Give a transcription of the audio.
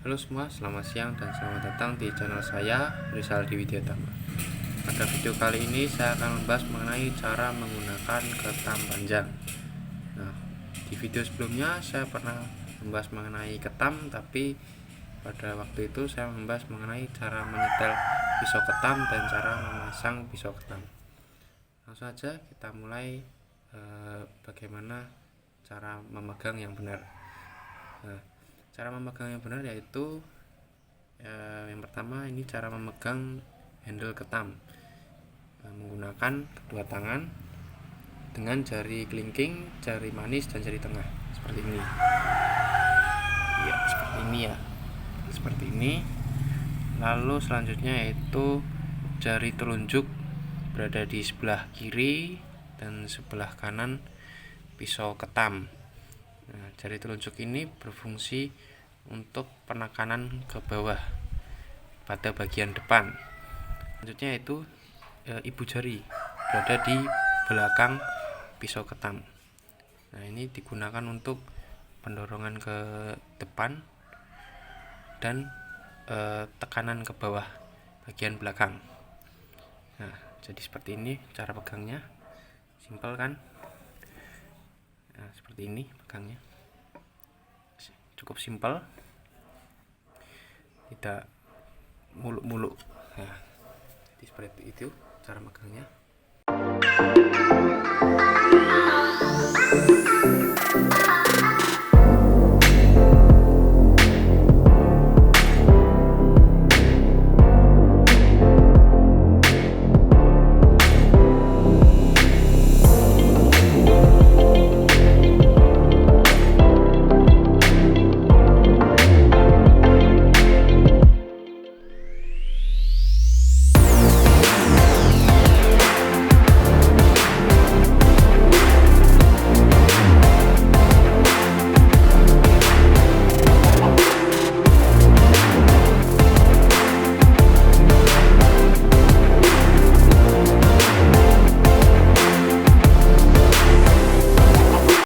Halo semua, selamat siang dan selamat datang di channel saya, Rizal Widyatama. Pada video kali ini saya akan membahas mengenai cara menggunakan ketam panjang. Nah, di video sebelumnya saya pernah membahas mengenai ketam, tapi pada waktu itu saya membahas mengenai cara menyetel pisau ketam dan cara memasang pisau ketam. Langsung saja kita mulai bagaimana cara memegang yang benar. Nah, cara memegang yang benar yaitu yang pertama ini cara memegang handle ketam menggunakan kedua tangan dengan jari kelingking, jari manis dan jari tengah seperti ini. Ya, seperti ini ya. Seperti ini. Lalu selanjutnya yaitu jari telunjuk berada di sebelah kiri dan sebelah kanan pisau ketam. Nah, jari telunjuk ini berfungsi untuk penekanan ke bawah pada bagian depan. Selanjutnya yaitu ibu jari berada di belakang pisau ketam. Nah, ini digunakan untuk pendorongan ke depan dan tekanan ke bawah bagian belakang. Nah, jadi seperti ini cara pegangnya. Simpel kan? Nah, seperti ini pegangnya. Cukup simpel. Tidak muluk-muluk. Nah, jadi seperti itu cara megangnya.